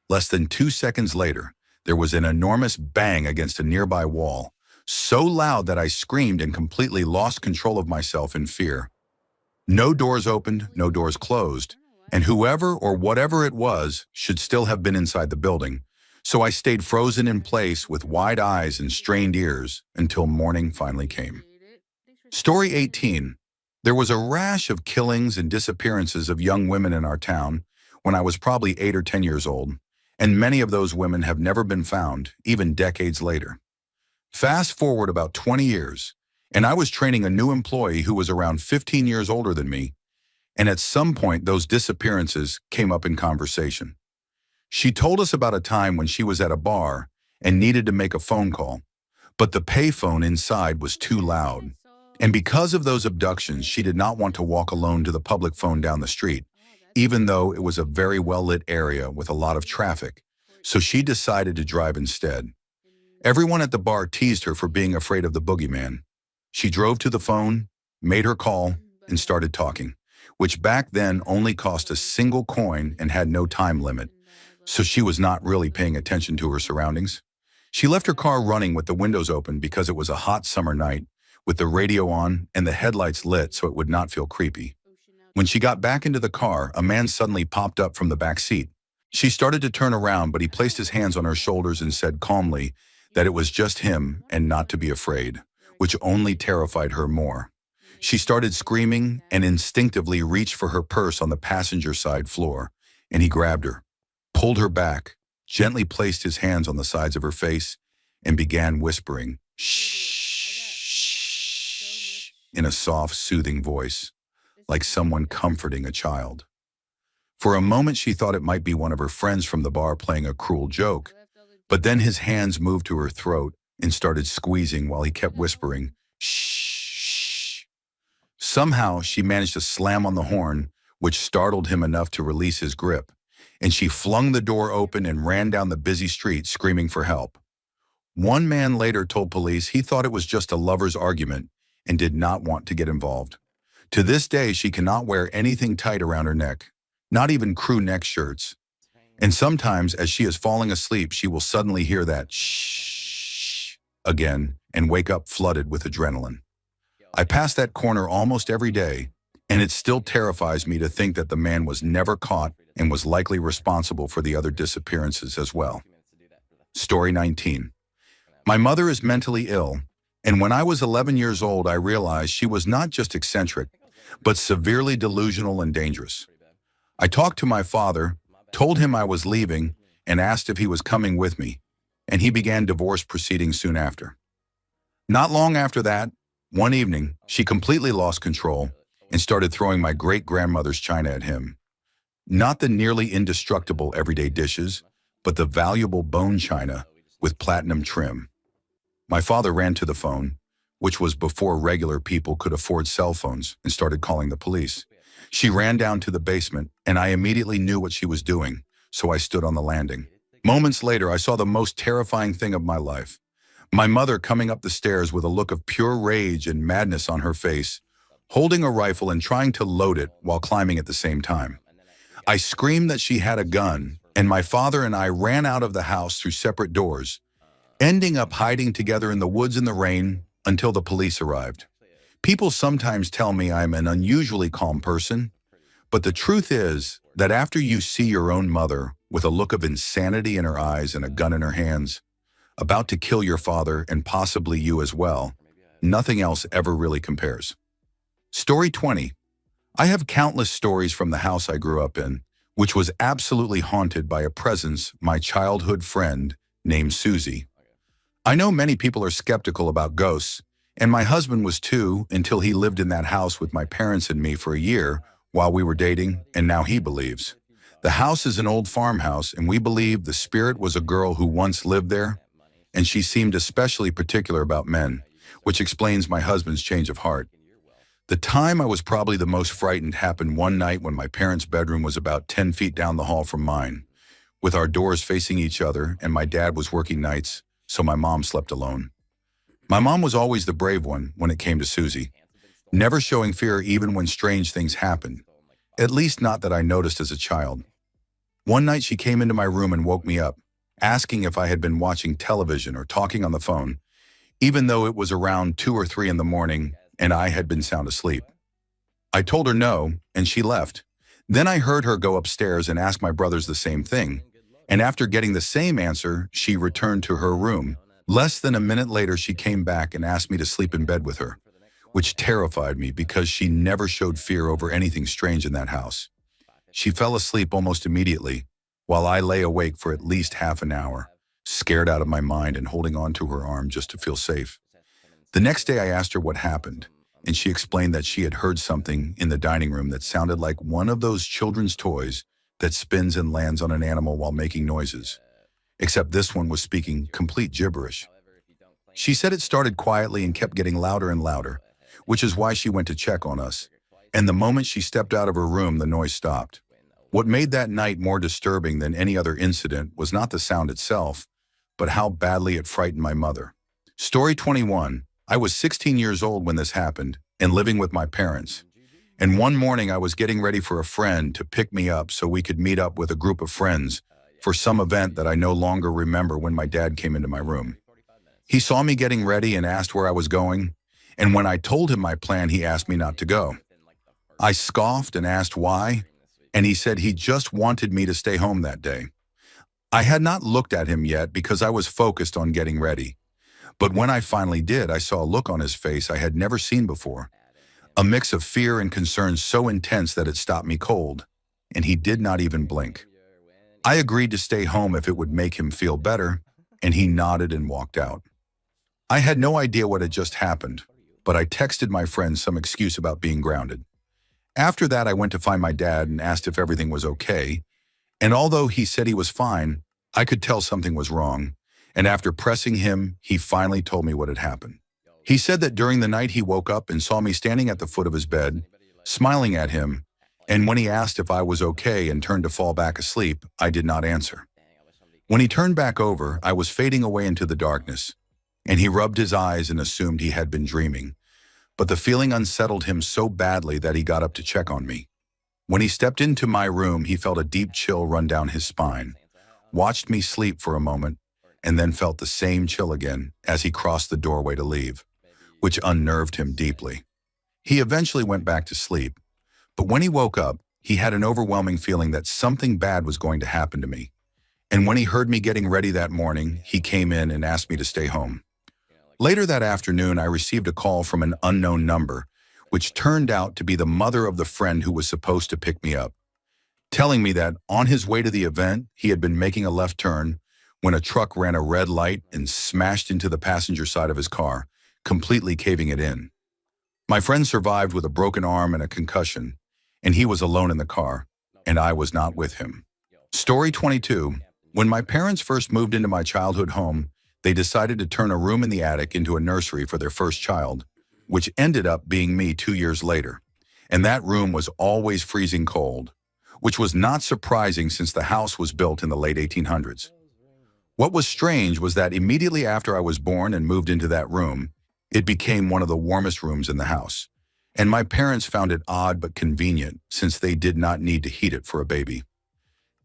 Less than 2 seconds later, there was an enormous bang against a nearby wall, so loud that I screamed and completely lost control of myself in fear. No doors opened, no doors closed, and whoever or whatever it was should still have been inside the building, so I stayed frozen in place with wide eyes and strained ears until morning finally came. Story 18. There was a rash of killings and disappearances of young women in our town when I was probably 8 or 10 years old, and many of those women have never been found, even decades later. Fast forward about 20 years, and I was training a new employee who was around 15 years older than me, and at some point those disappearances came up in conversation. She told us about a time when she was at a bar and needed to make a phone call, but the payphone inside was too loud. And because of those abductions, she did not want to walk alone to the public phone down the street, even though it was a very well-lit area with a lot of traffic, so she decided to drive instead. Everyone at the bar teased her for being afraid of the boogeyman. She drove to the phone, made her call, and started talking, which back then only cost a single coin and had no time limit, so she was not really paying attention to her surroundings. She left her car running with the windows open because it was a hot summer night, with the radio on and the headlights lit so it would not feel creepy. When she got back into the car, a man suddenly popped up from the back seat. She started to turn around, but he placed his hands on her shoulders and said calmly that it was just him and not to be afraid, which only terrified her more. She started screaming and instinctively reached for her purse on the passenger side floor, and he grabbed her, pulled her back, gently placed his hands on the sides of her face, and began whispering, "Shh," in a soft, soothing voice, like someone comforting a child. For a moment, she thought it might be one of her friends from the bar playing a cruel joke, but then his hands moved to her throat and started squeezing while he kept whispering, "Shh." Somehow, she managed to slam on the horn, which startled him enough to release his grip, and she flung the door open and ran down the busy street screaming for help. One man later told police he thought it was just a lover's argument and did not want to get involved. To this day, she cannot wear anything tight around her neck, not even crew neck shirts. And sometimes, as she is falling asleep, she will suddenly hear that shh again and wake up flooded with adrenaline. I pass that corner almost every day, and it still terrifies me to think that the man was never caught and was likely responsible for the other disappearances as well. Story 19. My mother is mentally ill, and when I was 11 years old, I realized she was not just eccentric, but severely delusional and dangerous. I talked to my father, told him I was leaving, and asked if he was coming with me, and he began divorce proceedings soon after. Not long after that, one evening, she completely lost control and started throwing my great-grandmother's china at him. Not the nearly indestructible everyday dishes, but the valuable bone china with platinum trim. My father ran to the phone, which was before regular people could afford cell phones, and started calling the police. She ran down to the basement, and I immediately knew what she was doing, so I stood on the landing. Moments later, I saw the most terrifying thing of my life. My mother coming up the stairs with a look of pure rage and madness on her face, holding a rifle and trying to load it while climbing at the same time. I screamed that she had a gun, and my father and I ran out of the house through separate doors, ending up hiding together in the woods in the rain until the police arrived. People sometimes tell me I'm an unusually calm person, but the truth is that after you see your own mother with a look of insanity in her eyes and a gun in her hands, about to kill your father and possibly you as well, nothing else ever really compares. Story 20. I have countless stories from the house I grew up in, which was absolutely haunted by a presence, my childhood friend named Susie. I know many people are skeptical about ghosts, and my husband was too until he lived in that house with my parents and me for a year while we were dating, and now he believes. The house is an old farmhouse, and we believe the spirit was a girl who once lived there, and she seemed especially particular about men, which explains my husband's change of heart. The time I was probably the most frightened happened one night when my parents' bedroom was about 10 feet down the hall from mine, with our doors facing each other, and my dad was working nights, so my mom slept alone. My mom was always the brave one when it came to Susie, never showing fear even when strange things happened. At least not that I noticed as a child. One night she came into my room and woke me up, asking if I had been watching television or talking on the phone, even though it was around 2 or 3 in the morning and I had been sound asleep. I told her no, and she left. Then I heard her go upstairs and ask my brothers the same thing, and after getting the same answer, she returned to her room. Less than a minute later, she came back and asked me to sleep in bed with her, which terrified me because she never showed fear over anything strange in that house. She fell asleep almost immediately, while I lay awake for at least half an hour, scared out of my mind and holding on to her arm just to feel safe. The next day I asked her what happened, and she explained that she had heard something in the dining room that sounded like one of those children's toys that spins and lands on an animal while making noises, except this one was speaking complete gibberish. She said it started quietly and kept getting louder and louder, which is why she went to check on us, and the moment she stepped out of her room, the noise stopped. What made that night more disturbing than any other incident was not the sound itself, but how badly it frightened my mother. Story 21. I was 16 years old when this happened and living with my parents. And one morning I was getting ready for a friend to pick me up so we could meet up with a group of friends for some event that I no longer remember when my dad came into my room. He saw me getting ready and asked where I was going, and when I told him my plan, he asked me not to go. I scoffed and asked why, and he said he just wanted me to stay home that day. I had not looked at him yet because I was focused on getting ready. But when I finally did, I saw a look on his face I had never seen before. A mix of fear and concern so intense that it stopped me cold, and he did not even blink. I agreed to stay home if it would make him feel better, and he nodded and walked out. I had no idea what had just happened, but I texted my friend some excuse about being grounded. After that, I went to find my dad and asked if everything was okay, and although he said he was fine, I could tell something was wrong, and after pressing him, he finally told me what had happened. He said that during the night he woke up and saw me standing at the foot of his bed, smiling at him, and when he asked if I was okay and turned to fall back asleep, I did not answer. When he turned back over, I was fading away into the darkness, and he rubbed his eyes and assumed he had been dreaming, but the feeling unsettled him so badly that he got up to check on me. When he stepped into my room, he felt a deep chill run down his spine, watched me sleep for a moment, and then felt the same chill again as he crossed the doorway to leave, which unnerved him deeply. He eventually went back to sleep, but when he woke up, he had an overwhelming feeling that something bad was going to happen to me. And when he heard me getting ready that morning, he came in and asked me to stay home. Later that afternoon, I received a call from an unknown number, which turned out to be the mother of the friend who was supposed to pick me up, telling me that on his way to the event, he had been making a left turn when a truck ran a red light and smashed into the passenger side of his car, completely caving it in. My friend survived with a broken arm and a concussion, and he was alone in the car, and I was not with him. Story 22. When my parents first moved into my childhood home, they decided to turn a room in the attic into a nursery for their first child, which ended up being me 2 years later. And that room was always freezing cold, which was not surprising since the house was built in the late 1800s. What was strange was that immediately after I was born and moved into that room, it became one of the warmest rooms in the house. And my parents found it odd but convenient since they did not need to heat it for a baby.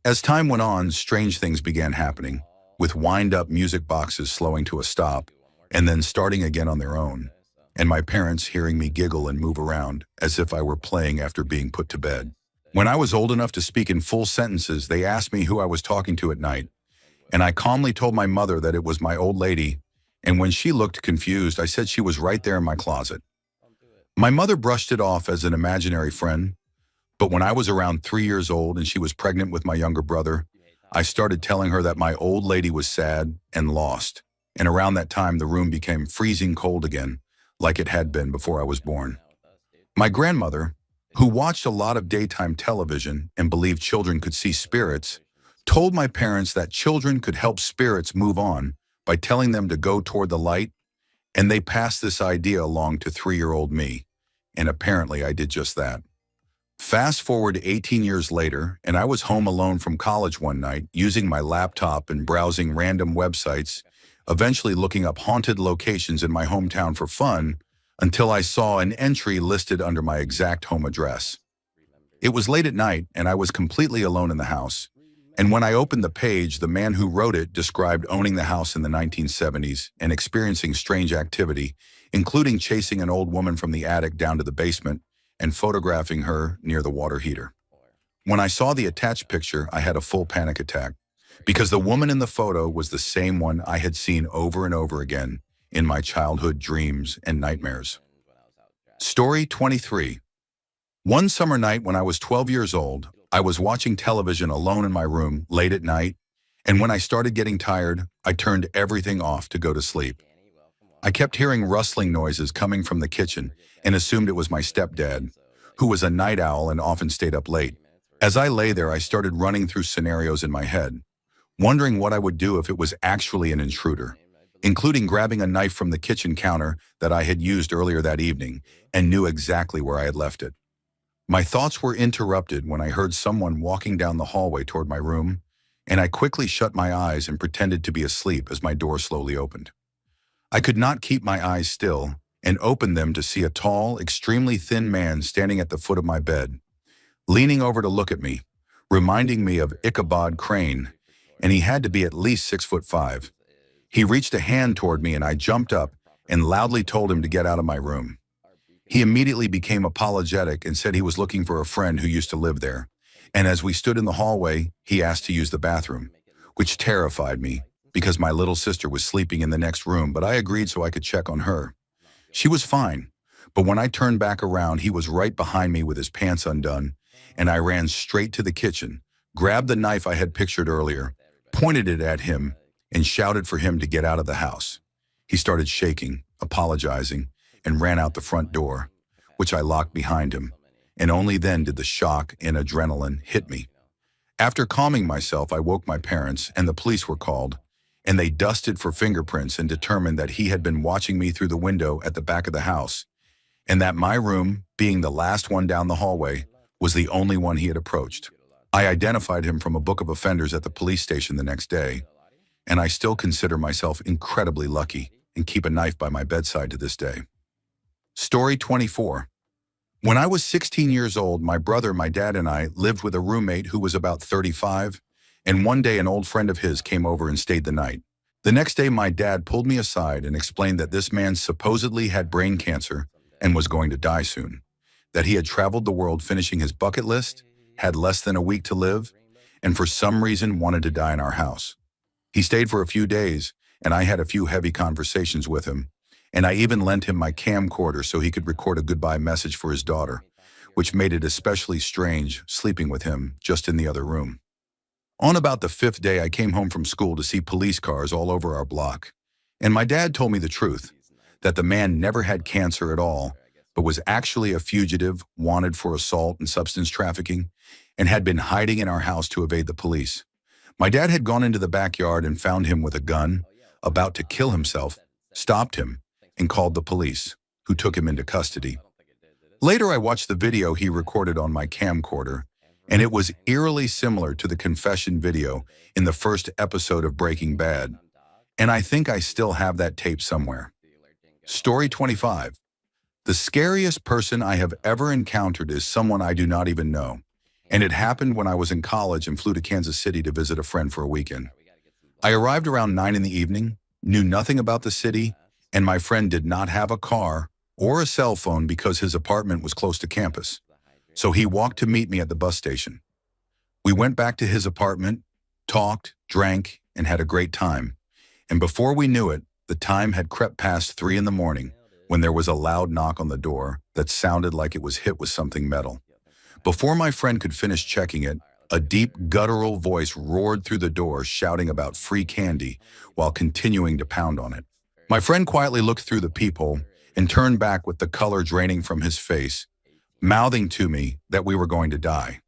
As time went on, strange things began happening, with wind-up music boxes slowing to a stop and then starting again on their own, and my parents hearing me giggle and move around as if I were playing after being put to bed. When I was old enough to speak in full sentences, they asked me who I was talking to at night, and I calmly told my mother that it was my old lady, and when she looked confused, I said she was right there in my closet. My mother brushed it off as an imaginary friend, but when I was around 3 years old and she was pregnant with my younger brother, I started telling her that my old lady was sad and lost, and around that time the room became freezing cold again, like it had been before I was born. My grandmother, who watched a lot of daytime television and believed children could see spirits, told my parents that children could help spirits move on by telling them to go toward the light, and they passed this idea along to 3-year-old me, and apparently I did just that. Fast forward 18 years later, and I was home alone from college one night, using my laptop and browsing random websites, eventually looking up haunted locations in my hometown for fun, until I saw an entry listed under my exact home address. It was late at night, and I was completely alone in the house. And when I opened the page, the man who wrote it described owning the house in the 1970s and experiencing strange activity, including chasing an old woman from the attic down to the basement and photographing her near the water heater. When I saw the attached picture, I had a full panic attack because the woman in the photo was the same one I had seen over and over again in my childhood dreams and nightmares. Story 23. One summer night when I was 12 years old, I was watching television alone in my room late at night, and when I started getting tired, I turned everything off to go to sleep. I kept hearing rustling noises coming from the kitchen and assumed it was my stepdad, who was a night owl and often stayed up late. As I lay there, I started running through scenarios in my head, wondering what I would do if it was actually an intruder, including grabbing a knife from the kitchen counter that I had used earlier that evening and knew exactly where I had left it. My thoughts were interrupted when I heard someone walking down the hallway toward my room, and I quickly shut my eyes and pretended to be asleep as my door slowly opened. I could not keep my eyes still and opened them to see a tall, extremely thin man standing at the foot of my bed, leaning over to look at me, reminding me of Ichabod Crane, and he had to be at least 6'5". He reached a hand toward me and I jumped up and loudly told him to get out of my room. He immediately became apologetic and said he was looking for a friend who used to live there. And as we stood in the hallway, he asked to use the bathroom, which terrified me because my little sister was sleeping in the next room, but I agreed so I could check on her. She was fine, but when I turned back around, he was right behind me with his pants undone, and I ran straight to the kitchen, grabbed the knife I had pictured earlier, pointed it at him, and shouted for him to get out of the house. He started shaking, apologizing, and ran out the front door, which I locked behind him, and only then did the shock and adrenaline hit me. After calming myself, I woke my parents, and the police were called, and they dusted for fingerprints and determined that he had been watching me through the window at the back of the house, and that my room, being the last one down the hallway, was the only one he had approached. I identified him from a book of offenders at the police station the next day, and I still consider myself incredibly lucky and keep a knife by my bedside to this day. Story 24. When I was 16 years old, my brother, my dad, and I lived with a roommate who was about 35, and one day an old friend of his came over and stayed the night. The next day, my dad pulled me aside and explained that this man supposedly had brain cancer and was going to die soon, that he had traveled the world finishing his bucket list, had less than a week to live, and for some reason wanted to die in our house. He stayed for a few days, and I had a few heavy conversations with him, and I even lent him my camcorder so he could record a goodbye message for his daughter, which made it especially strange sleeping with him just in the other room. On about the 5th day, I came home from school to see police cars all over our block, and my dad told me the truth, that the man never had cancer at all, but was actually a fugitive wanted for assault and substance trafficking, and had been hiding in our house to evade the police. My dad had gone into the backyard and found him with a gun, about to kill himself, stopped him, and called the police, who took him into custody. Later, I watched the video he recorded on my camcorder, and it was eerily similar to the confession video in the first episode of Breaking Bad, and I think I still have that tape somewhere. Story 25. The scariest person I have ever encountered is someone I do not even know, and it happened when I was in college and flew to Kansas City to visit a friend for a weekend. I arrived around 9 in the evening, knew nothing about the city, and my friend did not have a car or a cell phone because his apartment was close to campus. So he walked to meet me at the bus station. We went back to his apartment, talked, drank, and had a great time. And before we knew it, the time had crept past 3 in the morning when there was a loud knock on the door that sounded like it was hit with something metal. Before my friend could finish checking it, a deep, guttural voice roared through the door shouting about free candy while continuing to pound on it. My friend quietly looked through the peephole and turned back with the color draining from his face, mouthing to me that we were going to die.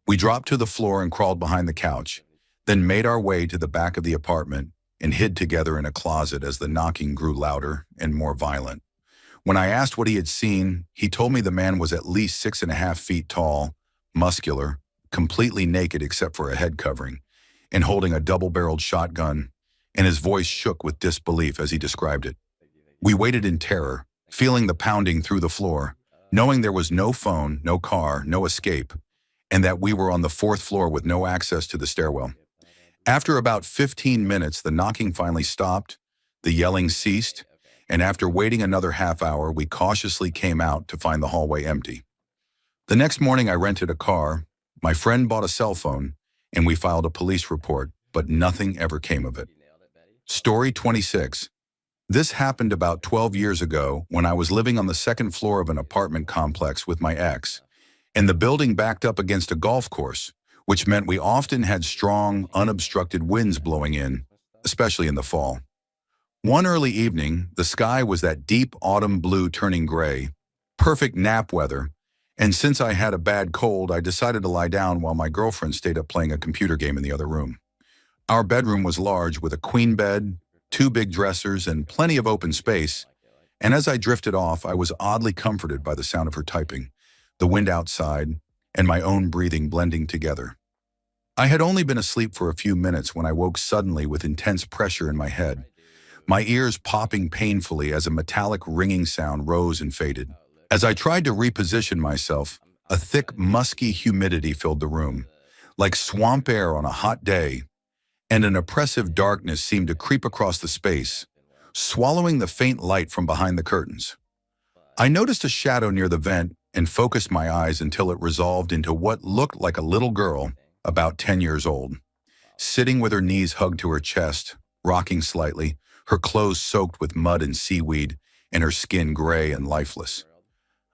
We dropped to the floor and crawled behind the couch, then made our way to the back of the apartment and hid together in a closet as the knocking grew louder and more violent. When I asked what he had seen, he told me the man was at least 6.5 feet tall, muscular, completely naked except for a head covering, and holding a double-barreled shotgun, and his voice shook with disbelief as he described it. We waited in terror, feeling the pounding through the floor, knowing there was no phone, no car, no escape, and that we were on the fourth floor with no access to the stairwell. After about 15 minutes, the knocking finally stopped, the yelling ceased, and after waiting another half hour, we cautiously came out to find the hallway empty. The next morning, I rented a car, my friend bought a cell phone, and we filed a police report, but nothing ever came of it. Story 26. This happened about 12 years ago when I was living on the second floor of an apartment complex with my ex, and the building backed up against a golf course, which meant we often had strong, unobstructed winds blowing in, especially in the fall. One early evening, the sky was that deep autumn blue turning gray, perfect nap weather, and since I had a bad cold, I decided to lie down while my girlfriend stayed up playing a computer game in the other room. Our bedroom was large with a queen bed, two big dressers, and plenty of open space, and as I drifted off, I was oddly comforted by the sound of her typing, the wind outside, and my own breathing blending together. I had only been asleep for a few minutes when I woke suddenly with intense pressure in my head, my ears popping painfully as a metallic ringing sound rose and faded. As I tried to reposition myself, a thick, musky humidity filled the room, like swamp air on a hot day, and an oppressive darkness seemed to creep across the space, swallowing the faint light from behind the curtains. I noticed a shadow near the vent and focused my eyes until it resolved into what looked like a little girl, about 10 years old, sitting with her knees hugged to her chest, rocking slightly, her clothes soaked with mud and seaweed, and her skin gray and lifeless.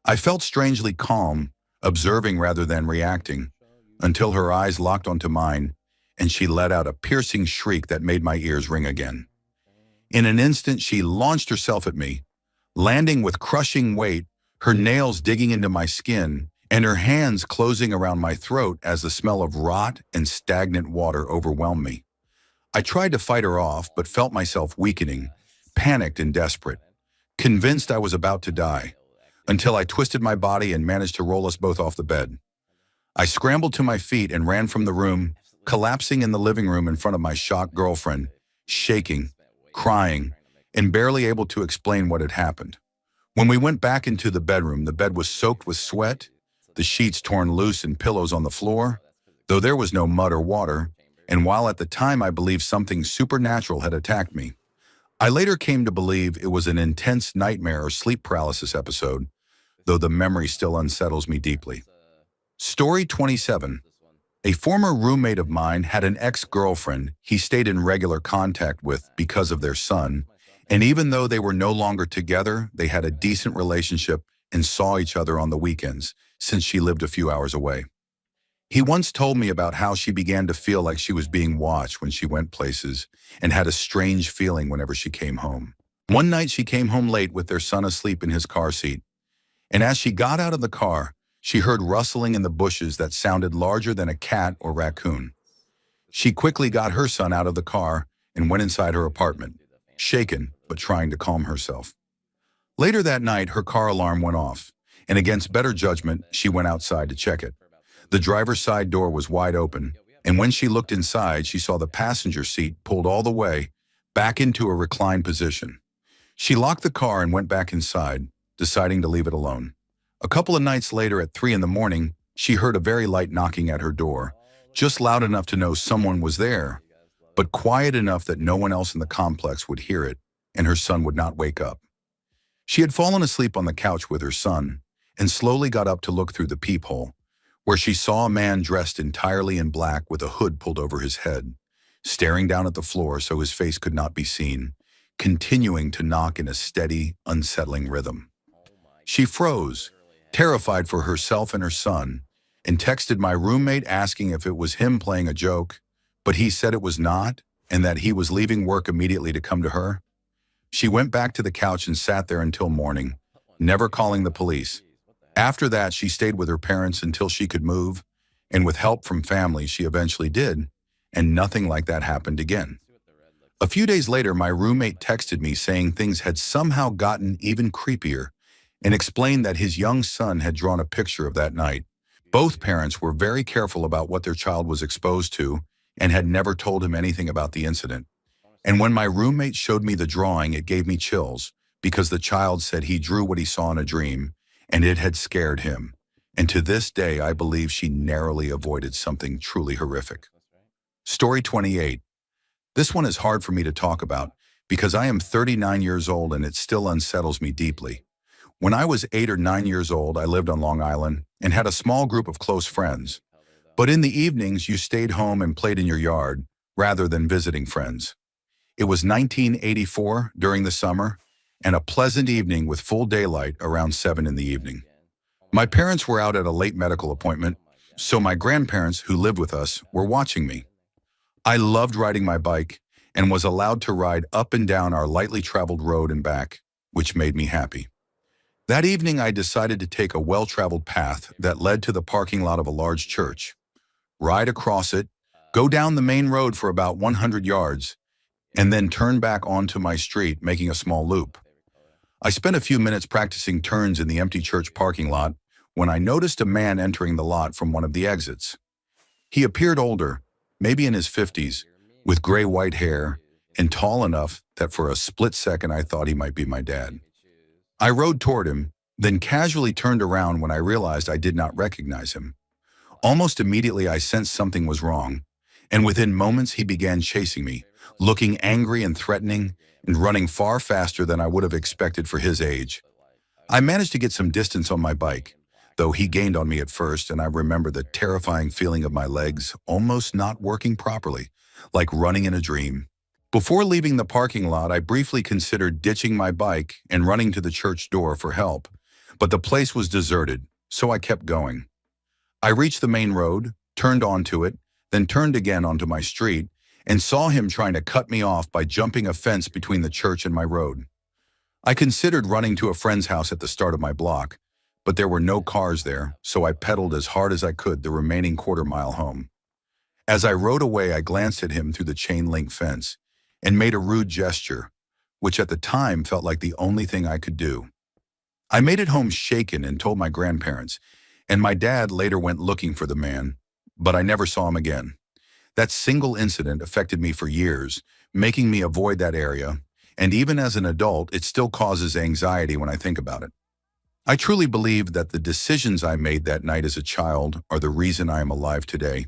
I felt strangely calm, observing rather than reacting, until her eyes locked onto mine, and she let out a piercing shriek that made my ears ring again. In an instant, she launched herself at me, landing with crushing weight, her nails digging into my skin, and her hands closing around my throat as the smell of rot and stagnant water overwhelmed me. I tried to fight her off, but felt myself weakening, panicked and desperate, convinced I was about to die, until I twisted my body and managed to roll us both off the bed. I scrambled to my feet and ran from the room, collapsing in the living room in front of my shocked girlfriend, shaking, crying, and barely able to explain what had happened. When we went back into the bedroom, the bed was soaked with sweat, the sheets torn loose and pillows on the floor, though there was no mud or water, and while at the time I believed something supernatural had attacked me, I later came to believe it was an intense nightmare or sleep paralysis episode, though the memory still unsettles me deeply. Story 27. A former roommate of mine had an ex-girlfriend he stayed in regular contact with because of their son, and even though they were no longer together, they had a decent relationship and saw each other on the weekends, since she lived a few hours away. He once told me about how she began to feel like she was being watched when she went places and had a strange feeling whenever she came home. One night she came home late with their son asleep in his car seat, and as she got out of the car, she heard rustling in the bushes that sounded larger than a cat or raccoon. She quickly got her son out of the car and went inside her apartment, shaken but trying to calm herself. Later that night, her car alarm went off, and against better judgment, she went outside to check it. The driver's side door was wide open, and when she looked inside, she saw the passenger seat pulled all the way back into a reclined position. She locked the car and went back inside, deciding to leave it alone. A couple of nights later at 3 a.m, she heard a very light knocking at her door, just loud enough to know someone was there, but quiet enough that no one else in the complex would hear it, and her son would not wake up. She had fallen asleep on the couch with her son, and slowly got up to look through the peephole, where she saw a man dressed entirely in black with a hood pulled over his head, staring down at the floor so his face could not be seen, continuing to knock in a steady, unsettling rhythm. She froze, terrified for herself and her son, and texted my roommate asking if it was him playing a joke, but he said it was not, and that he was leaving work immediately to come to her. She went back to the couch and sat there until morning, never calling the police. After that, she stayed with her parents until she could move, and with help from family, she eventually did, and nothing like that happened again. A few days later, my roommate texted me saying things had somehow gotten even creepier and explained that his young son had drawn a picture of that night. Both parents were very careful about what their child was exposed to and had never told him anything about the incident. And when my roommate showed me the drawing, it gave me chills because the child said he drew what he saw in a dream and it had scared him. And to this day, I believe she narrowly avoided something truly horrific. Story 28. This one is hard for me to talk about because I am 39 years old and it still unsettles me deeply. When I was 8 or 9 years old, I lived on Long Island and had a small group of close friends. But in the evenings, you stayed home and played in your yard rather than visiting friends. It was 1984 during the summer and a pleasant evening with full daylight around 7 in the evening. My parents were out at a late medical appointment, so my grandparents, who lived with us, were watching me. I loved riding my bike and was allowed to ride up and down our lightly traveled road and back, which made me happy. That evening, I decided to take a well-traveled path that led to the parking lot of a large church, ride across it, go down the main road for about 100 yards, and then turn back onto my street, making a small loop. I spent a few minutes practicing turns in the empty church parking lot when I noticed a man entering the lot from one of the exits. He appeared older, maybe in his 50s, with gray-white hair and tall enough that for a split second I thought he might be my dad. I rode toward him, then casually turned around when I realized I did not recognize him. Almost immediately I sensed something was wrong, and within moments he began chasing me, looking angry and threatening, and running far faster than I would have expected for his age. I managed to get some distance on my bike, though he gained on me at first, and I remember the terrifying feeling of my legs almost not working properly, like running in a dream. Before leaving the parking lot, I briefly considered ditching my bike and running to the church door for help, but the place was deserted, so I kept going. I reached the main road, turned onto it, then turned again onto my street, and saw him trying to cut me off by jumping a fence between the church and my road. I considered running to a friend's house at the start of my block, but there were no cars there, so I pedaled as hard as I could the remaining quarter-mile home. As I rode away, I glanced at him through the chain-link fence and made a rude gesture, which at the time felt like the only thing I could do. I made it home shaken and told my grandparents, and my dad later went looking for the man, but I never saw him again. That single incident affected me for years, making me avoid that area, and even as an adult, it still causes anxiety when I think about it. I truly believe that the decisions I made that night as a child are the reason I am alive today,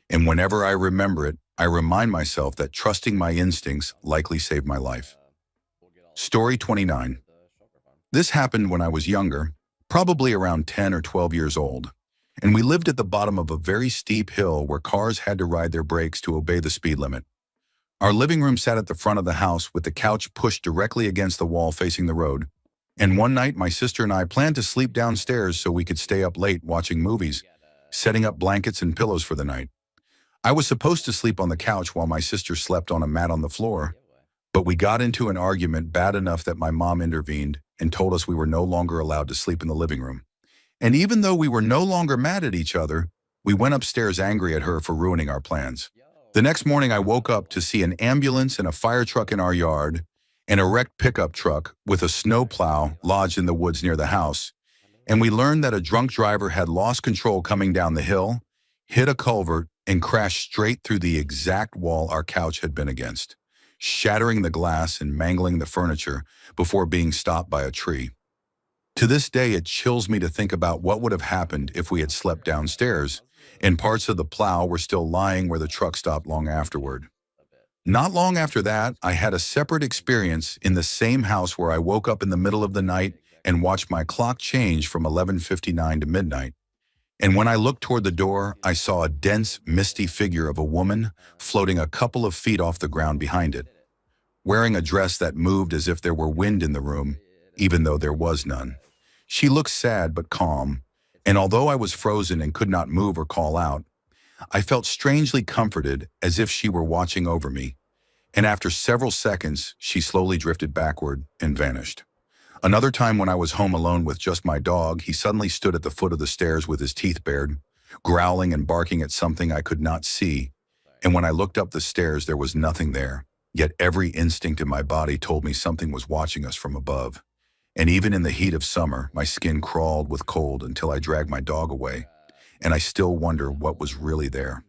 and whenever I remember it, I remind myself that trusting my instincts likely saved my life. Story 29. This happened when I was younger, probably around 10 or 12 years old, and we lived at the bottom of a very steep hill where cars had to ride their brakes to obey the speed limit. Our living room sat at the front of the house with the couch pushed directly against the wall facing the road, and one night my sister and I planned to sleep downstairs so we could stay up late watching movies, setting up blankets and pillows for the night. I was supposed to sleep on the couch while my sister slept on a mat on the floor, but we got into an argument bad enough that my mom intervened and told us we were no longer allowed to sleep in the living room. And even though we were no longer mad at each other, we went upstairs angry at her for ruining our plans. The next morning I woke up to see an ambulance and a fire truck in our yard, and a wrecked pickup truck with a snowplow lodged in the woods near the house, and we learned that a drunk driver had lost control coming down the hill, hit a culvert, and crashed straight through the exact wall our couch had been against, shattering the glass and mangling the furniture before being stopped by a tree. To this day, it chills me to think about what would have happened if we had slept downstairs, and parts of the plow were still lying where the truck stopped long afterward. Not long after that, I had a separate experience in the same house where I woke up in the middle of the night and watched my clock change from 11:59 to midnight. And when I looked toward the door, I saw a dense, misty figure of a woman floating a couple of feet off the ground behind it, wearing a dress that moved as if there were wind in the room, even though there was none. She looked sad but calm, and although I was frozen and could not move or call out, I felt strangely comforted as if she were watching over me, and after several seconds, she slowly drifted backward and vanished. Another time when I was home alone with just my dog, he suddenly stood at the foot of the stairs with his teeth bared, growling and barking at something I could not see, and when I looked up the stairs, there was nothing there, yet every instinct in my body told me something was watching us from above. And even in the heat of summer, my skin crawled with cold until I dragged my dog away, and I still wonder what was really there.